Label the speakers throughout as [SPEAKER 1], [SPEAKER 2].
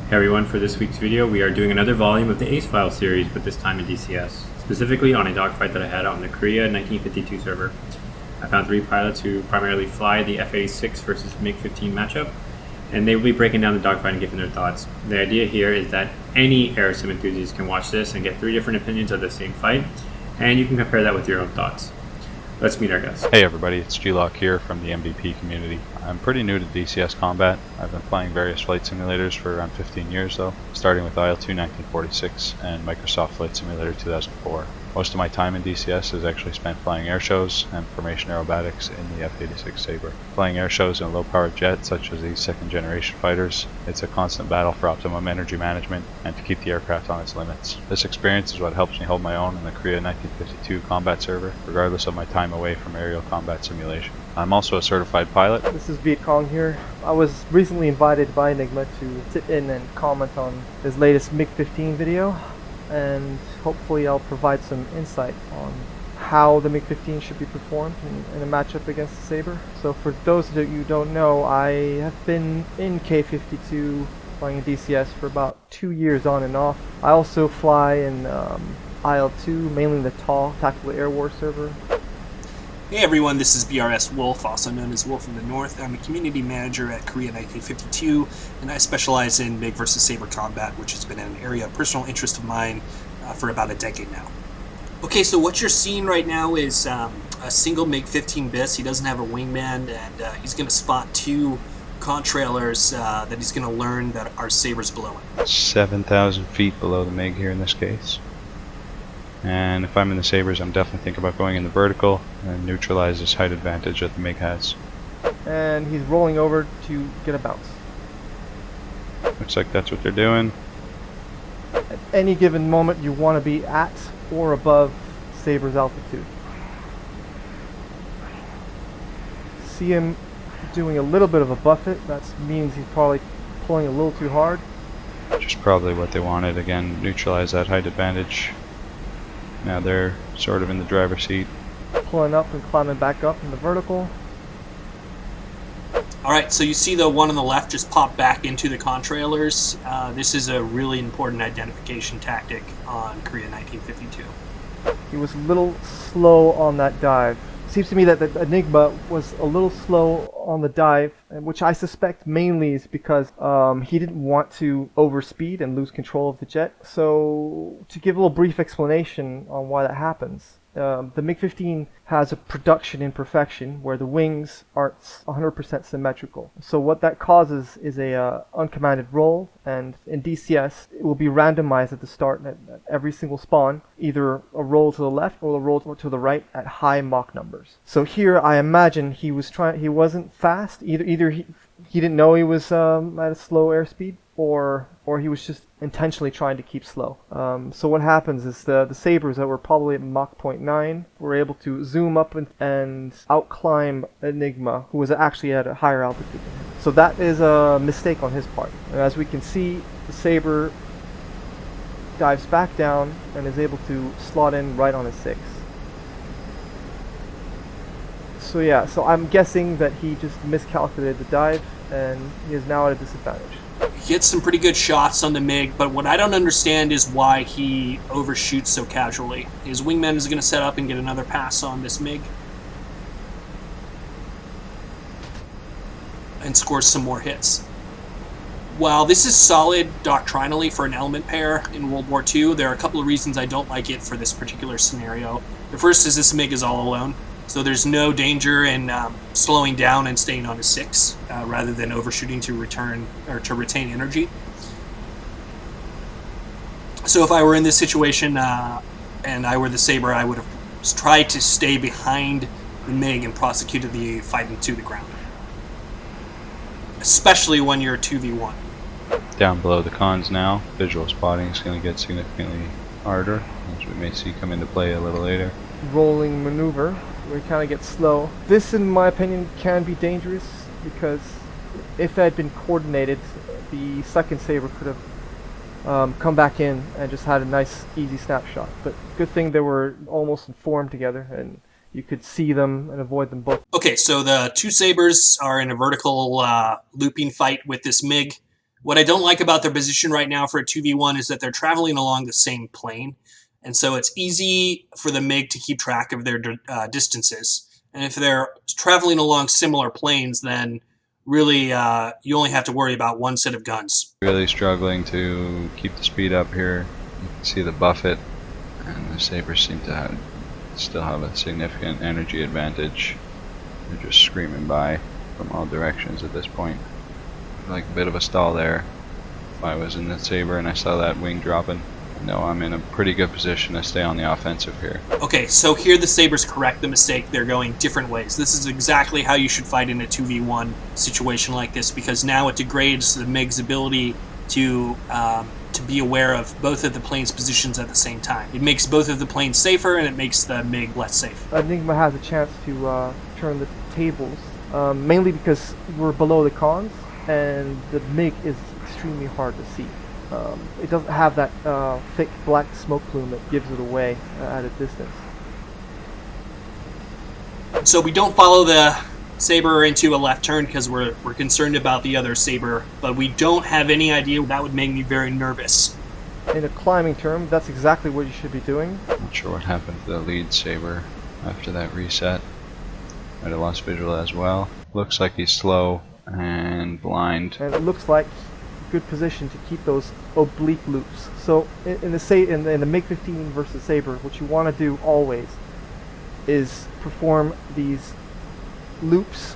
[SPEAKER 1] Hey everyone, for this week's video we are doing another volume of the Ace Files series, but this time in DCS, specifically on a dogfight that I had out on the Korea 1952 server. I found 3 pilots who primarily fly the F-86 versus Mig-15 matchup, and they will be breaking down the dogfight and giving their thoughts. The idea here is that any air sim enthusiast can watch this and get 3 different opinions of the same fight, and you can compare that with your own thoughts. Let's meet our guests.
[SPEAKER 2] Hey everybody, it's G.Loc here from the MVP community. I'm pretty new to DCS combat. I've been playing various flight simulators for around 15 years though, starting with IL-2 1946 and Microsoft Flight Simulator 2004. Most of my time in DCS is actually spent flying air shows and formation aerobatics in the F-86 Sabre. Flying air shows in a low-powered jet such as these second-generation fighters, it's a constant battle for optimum energy management and to keep the aircraft on its limits. This experience is what helps me hold my own in the Korea 1952 combat server, regardless of my time away from aerial combat simulation. I'm also a certified pilot.
[SPEAKER 3] This is VietKong here. I was recently invited by Enigma to sit in and comment on his latest Mig-15 video, and hopefully I'll provide some insight on how the Mig-15 should be performed in a matchup against the Sabre. So for those of you who don't know, I have been in K-52 flying in DCS for about 2 years on and off. I also fly in IL-2, mainly the TAW, Tactical Air War server.
[SPEAKER 4] Hey everyone, this is BRS Wolf, also known as Wolf in the North. I'm a community manager at Korea 1952, and I specialize in MiG versus Sabre combat, which has been an area of personal interest of mine for about a decade now. Okay, so what you're seeing right now is a single MiG-15 BIS. He doesn't have a wingman, and he's going to spot 2 contrailers that he's going to learn that our Sabre's below him.
[SPEAKER 2] 7,000 feet below the MiG here in this case. And if I'm in the Sabres, I'm definitely thinking about going in the vertical and neutralize this height advantage that the MiG has.
[SPEAKER 3] And he's rolling over to get a bounce.
[SPEAKER 2] Looks like that's what they're doing.
[SPEAKER 3] At any given moment, you want to be at or above Sabre's altitude. See him doing a little bit of a buffet. That means he's probably pulling a little too hard.
[SPEAKER 2] Which is probably what they wanted. Again, neutralize that height advantage. Now they're sort of in the driver's seat.
[SPEAKER 3] Pulling up and climbing back up in the vertical.
[SPEAKER 4] Alright, so you see the one on the left just pop back into the contrailers. This is a really important identification tactic on Korea 1952.
[SPEAKER 3] He was a little slow on that dive. Seems to me that the Enigma was a little slow on the dive, which I suspect mainly is because he didn't want to overspeed and lose control of the jet. So to give a little brief explanation on why that happens, the MiG-15 has a production imperfection where the wings aren't 100% symmetrical. So what that causes is a uncommanded roll, and in DCS it will be randomized at the start at every single spawn, either a roll to the left or a roll to the right at high Mach numbers. So here I imagine he wasn't fast, either he didn't know he was at a slow airspeed, or he was just intentionally trying to keep slow. So what happens is the Sabres that were probably at Mach 0.9 were able to zoom up and outclimb Enigma, who was actually at a higher altitude than him. So that is a mistake on his part. And as we can see, the Sabre dives back down and is able to slot in right on his 6. So yeah, so I'm guessing that he just miscalculated the dive and he is now at a disadvantage.
[SPEAKER 4] He gets some pretty good shots on the MiG, but what I don't understand is why he overshoots so casually. His wingman is going to set up and get another pass on this MiG and scores some more hits. While this is solid doctrinally for an element pair in World War II, there are a couple of reasons I don't like it for this particular scenario. The first is this MiG is all alone, so there's no danger in slowing down and staying on a 6 rather than overshooting to retain energy. So if I were in this situation and I were the Sabre, I would have tried to stay behind the MiG and prosecuted the fight into the ground, especially when you're 2v1.
[SPEAKER 2] Down below the cons now, visual spotting is going to get significantly harder, which we may see come into play a little later.
[SPEAKER 3] Rolling maneuver where he kind of gets slow. This, in my opinion, can be dangerous because if it had been coordinated, the second Sabre could have come back in and just had a nice, easy snapshot. But good thing they were almost informed together and you could see them and avoid them both.
[SPEAKER 4] Okay, so the 2 Sabres are in a vertical looping fight with this MiG. What I don't like about their position right now for a 2v1 is that they're traveling along the same plane. And so it's easy for the MiG to keep track of their distances. And if they're traveling along similar planes, then really you only have to worry about one set of guns.
[SPEAKER 2] Really struggling to keep the speed up here. You can see the buffet, and the Sabres seem to still have a significant energy advantage. They're just screaming by from all directions at this point. Like a bit of a stall there. If I was in the Sabre and I saw that wing dropping, I know I'm in a pretty good position to stay on the offensive here.
[SPEAKER 4] Okay, so here the Sabres correct the mistake. They're going different ways. This is exactly how you should fight in a 2v1 situation like this, because now it degrades the MiG's ability to be aware of both of the plane's positions at the same time. It makes both of the planes safer, and it makes the MiG less safe.
[SPEAKER 3] Enigma has a chance to turn the tables, mainly because we're below the cons, and the MiG is extremely hard to see. It doesn't have that thick black smoke plume that gives it away at a distance.
[SPEAKER 4] So we don't follow the Sabre into a left turn because we're concerned about the other Sabre, but we don't have any idea. That would make me very nervous.
[SPEAKER 3] In a climbing term, that's exactly what you should be doing.
[SPEAKER 2] Not sure what happened to the lead Sabre after that reset. Might have lost visual as well. Looks like he's slow and blind.
[SPEAKER 3] And it looks like a good position to keep those oblique loops. So in the Mig-15 versus Sabre, what you want to do always is perform these loops,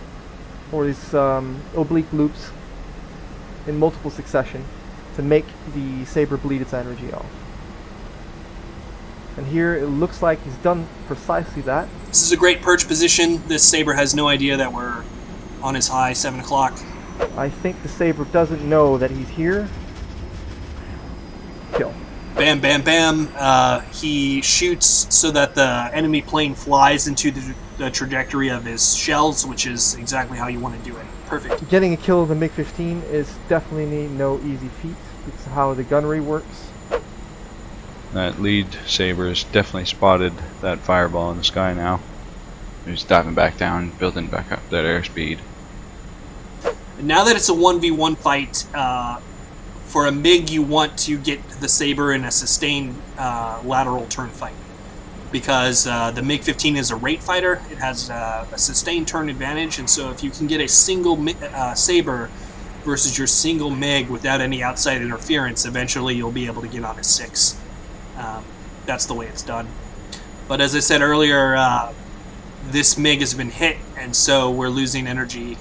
[SPEAKER 3] or these oblique loops, in multiple succession to make the Sabre bleed its energy off. And here it looks like he's done precisely that.
[SPEAKER 4] This is a great perch position. This Sabre has no idea that we're on his high, 7 o'clock.
[SPEAKER 3] I think the Sabre doesn't know that he's here. Kill.
[SPEAKER 4] Bam, bam, bam. He shoots so that the enemy plane flies into the trajectory of his shells, which is exactly how you want to do it. Perfect.
[SPEAKER 3] Getting a kill of the Mig-15 is definitely no easy feat. It's how the gunnery works.
[SPEAKER 2] That lead Sabre's definitely spotted that fireball in the sky now. He's diving back down, building back up that airspeed.
[SPEAKER 4] Now that it's a 1v1 fight, for a MiG you want to get the Sabre in a sustained lateral turn fight. Because the Mig-15 is a rate fighter, it has a sustained turn advantage, and so if you can get a single Sabre versus your single MiG without any outside interference, eventually you'll be able to get on a 6. That's the way it's done. But as I said earlier, this MiG has been hit, and so we're losing energy.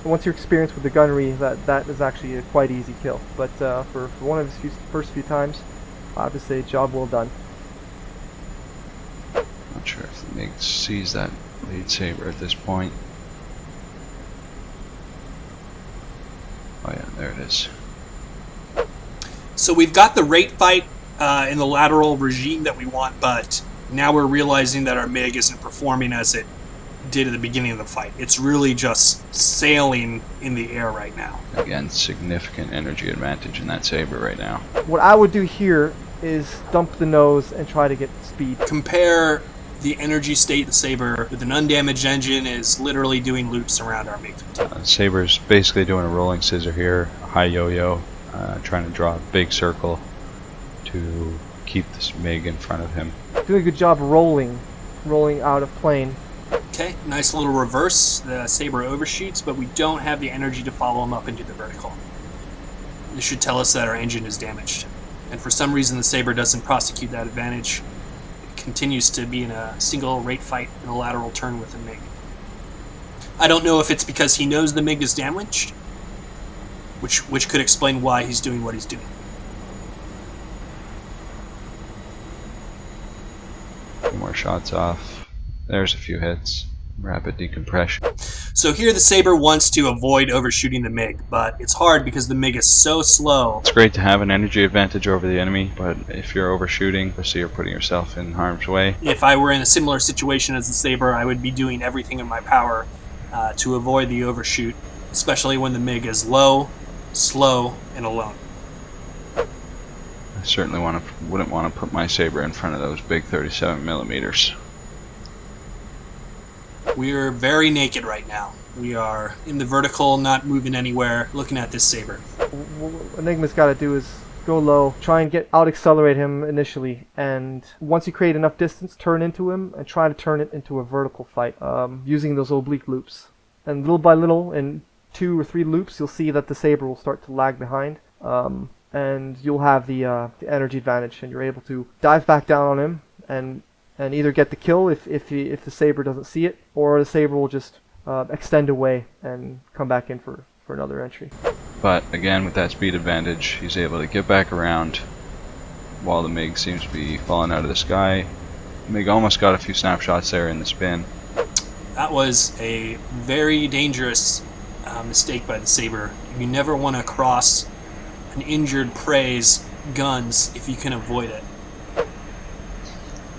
[SPEAKER 3] Once you're experienced with the gunnery, that is actually a quite easy kill. But for one of his first few times, I have to say, job well done.
[SPEAKER 2] Not sure if the MiG sees that lead Sabre at this point. Oh yeah, there it is.
[SPEAKER 4] So we've got the rate fight in the lateral regime that we want, but now we're realizing that our MiG isn't performing as it did at the beginning of the fight. It's really just sailing in the air right now.
[SPEAKER 2] Again, significant energy advantage in that Sabre right now.
[SPEAKER 3] What I would do here is dump the nose and try to get speed.
[SPEAKER 4] Compare the energy state of the Sabre with an undamaged engine is literally doing loops around our Mig-15.
[SPEAKER 2] Sabre's basically doing a rolling scissor here, a high yo-yo, trying to draw a big circle to keep this MiG in front of him.
[SPEAKER 3] Doing a good job rolling out of plane.
[SPEAKER 4] Okay, nice little reverse. The Sabre overshoots, but we don't have the energy to follow him up into the vertical. This should tell us that our engine is damaged. And for some reason the Sabre doesn't prosecute that advantage. It continues to be in a single rate fight in a lateral turn with the MiG. I don't know if it's because he knows the MiG is damaged, which could explain why he's doing what he's doing.
[SPEAKER 2] A few more shots off. There's a few hits. Rapid decompression.
[SPEAKER 4] So here the Sabre wants to avoid overshooting the MiG, but it's hard because the MiG is so slow.
[SPEAKER 2] It's great to have an energy advantage over the enemy, but if you're overshooting, obviously you're putting yourself in harm's way.
[SPEAKER 4] If I were in a similar situation as the Sabre, I would be doing everything in my power to avoid the overshoot, especially when the MiG is low, slow, and alone.
[SPEAKER 2] I certainly wouldn't want to put my Sabre in front of those big 37 millimeters.
[SPEAKER 4] We're very naked right now. We are in the vertical, not moving anywhere, looking at this Sabre.
[SPEAKER 3] What Enigma's got to do is go low, try and out-accelerate him initially, and once you create enough distance, turn into him and try to turn it into a vertical fight using those oblique loops. And little by little, in 2 or 3 loops, you'll see that the Sabre will start to lag behind, and you'll have the energy advantage, and you're able to dive back down on him and either get the kill if the Sabre doesn't see it, or the Sabre will just extend away and come back in for another entry.
[SPEAKER 2] But again, with that speed advantage, he's able to get back around while the MiG seems to be falling out of the sky. MiG almost got a few snapshots there in the spin.
[SPEAKER 4] That was a very dangerous mistake by the Sabre. You never want to cross an injured prey's guns if you can avoid it.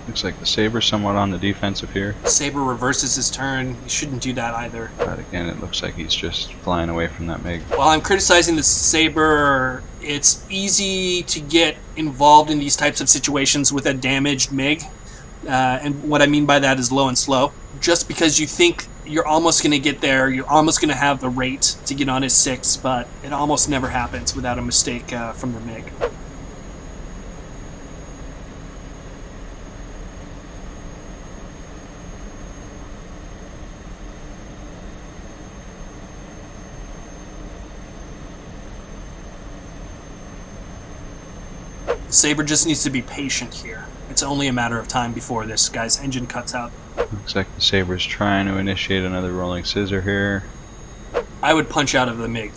[SPEAKER 2] Looks like the Sabre's somewhat on the defensive here.
[SPEAKER 4] Sabre reverses his turn. You shouldn't do that either.
[SPEAKER 2] But again, it looks like he's just flying away from that MiG.
[SPEAKER 4] While I'm criticizing the Sabre, it's easy to get involved in these types of situations with a damaged MiG. And what I mean by that is low and slow. Just because you think you're almost going to get there, you're almost going to have the rate to get on his 6, but it almost never happens without a mistake from the MiG. The Sabre just needs to be patient here. It's only a matter of time before this guy's engine cuts out.
[SPEAKER 2] Looks like the Sabre's trying to initiate another rolling scissor here.
[SPEAKER 4] I would punch out of the MiG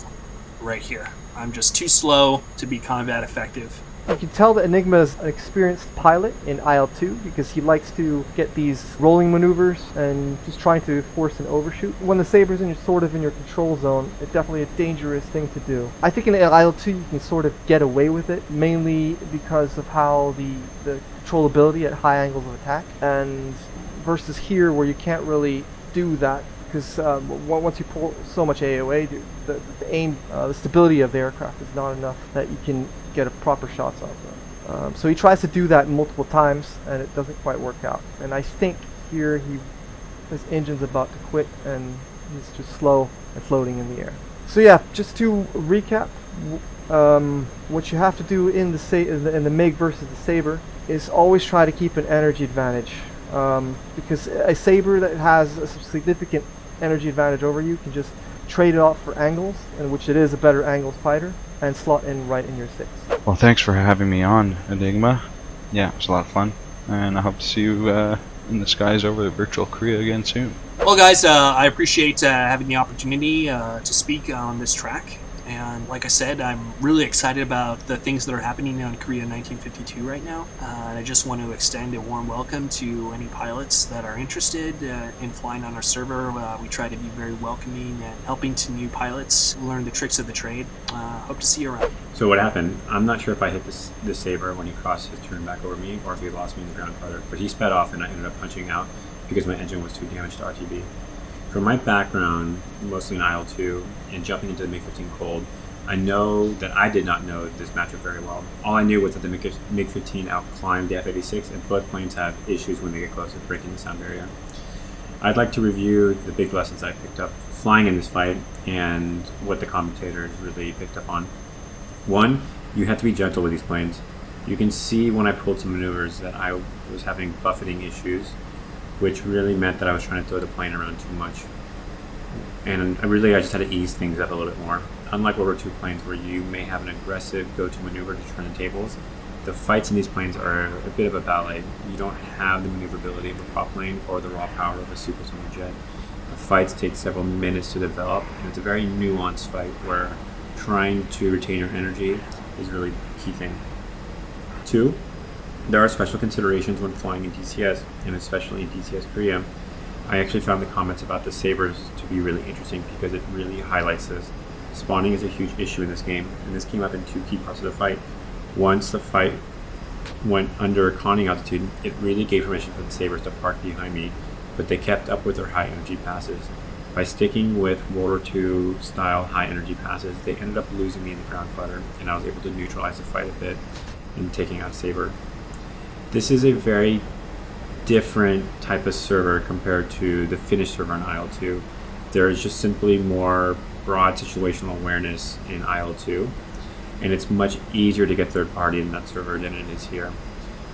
[SPEAKER 4] right here. I'm just too slow to be combat effective.
[SPEAKER 3] You can tell that Enigma is an experienced pilot in IL-2 because he likes to get these rolling maneuvers and just trying to force an overshoot. When the Sabre's sort of in your control zone, it's definitely a dangerous thing to do. I think in IL-2 you can sort of get away with it, mainly because of how the controllability at high angles of attack, and versus here where you can't really do that because once you pull so much AOA, the aim, the stability of the aircraft is not enough that you can get a proper shots off them. So he tries to do that multiple times, and it doesn't quite work out. And I think here his engine's about to quit, and he's just slow and floating in the air. So yeah, just to recap, what you have to do in the MiG versus the Sabre is always try to keep an energy advantage, because a Sabre that has a significant energy advantage over you can just trade it off for angles, in which it is a better angles fighter, and slot in right in your 6.
[SPEAKER 2] Well, thanks for having me on, Enigma. Yeah, it was a lot of fun, and I hope to see you in the skies over virtual Korea again soon.
[SPEAKER 4] Well, guys, I appreciate having the opportunity to speak on this track. And like I said, I'm really excited about the things that are happening on Korea 1952 right now. And I just want to extend a warm welcome to any pilots that are interested in flying on our server. We try to be very welcoming and helping to new pilots learn the tricks of the trade. Hope to see you around.
[SPEAKER 1] So what happened? I'm not sure if I hit the Sabre when he crossed his turn back over me, or if he lost me in the ground farther. But he sped off, and I ended up punching out because my engine was too damaged to RTB. From my background, mostly in IL-2, and jumping into the Mig-15 cold, I know that I did not know this matchup very well. All I knew was that the Mig-15 outclimbed the F-86, and both planes have issues when they get close to breaking the sound barrier. I'd like to review the big lessons I picked up flying in this fight, and what the commentators really picked up on. One, you have to be gentle with these planes. You can see when I pulled some maneuvers that I was having buffeting issues, which really meant that I was trying to throw the plane around too much. And I just had to ease things up a little bit more. Unlike World War II planes where you may have an aggressive go-to maneuver to turn the tables, the fights in these planes are a bit of a ballet. You don't have the maneuverability of a prop plane or the raw power of a supersonic jet. The fights take several minutes to develop, and it's a very nuanced fight where trying to retain your energy is really the key thing. Two, there are special considerations when flying in DCS, and especially in DCS Korea. I actually found the comments about the Sabres to be really interesting because it really highlights this. Spawning is a huge issue in this game, and this came up in 2 key parts of the fight. Once the fight went under conning altitude, it really gave permission for the Sabres to park behind me, but they kept up with their high energy passes. By sticking with World War II style high energy passes, they ended up losing me in the ground flutter, and I was able to neutralize the fight a bit in taking out Sabre. This is a very different type of server compared to the Finnish server on IL-2. There is just simply more broad situational awareness in IL-2, and it's much easier to get third party in that server than it is here.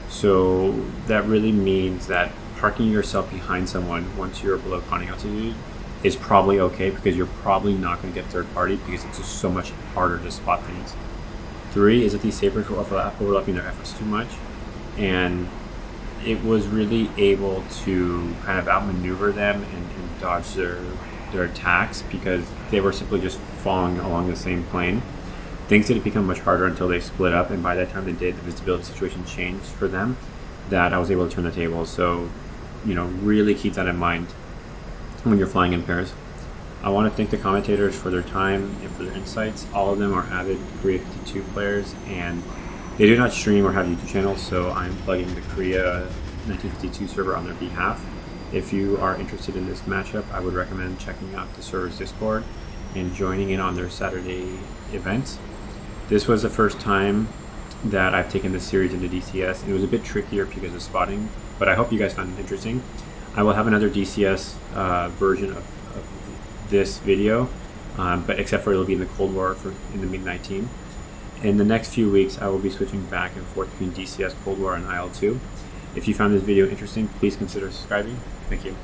[SPEAKER 1] So that really means that parking yourself behind someone once you're below conning altitude is probably okay, because you're probably not going to get third party because it's just so much harder to spot things. 3 is that these Sabres were overlapping their efforts too much, and it was really able to kind of outmaneuver them and dodge their attacks because they were simply just following along the same plane. Things didn't become much harder until they split up, and by that time they did, the visibility situation changed for them, that I was able to turn the table. So, really keep that in mind when you're flying in pairs. I want to thank the commentators for their time and for their insights. All of them are avid Korea 52 players, and they do not stream or have YouTube channels, so I'm plugging the Korea 1952 server on their behalf. If you are interested in this matchup, I would recommend checking out the server's Discord and joining in on their Saturday events. This was the first time that I've taken this series into DCS. It was a bit trickier because of spotting, but I hope you guys found it interesting. I will have another DCS version of this video, but except for it'll be in the Cold War in the Mig-19. In the next few weeks, I will be switching back and forth between DCS, Cold War, and IL-2. If you found this video interesting, please consider subscribing. Thank you.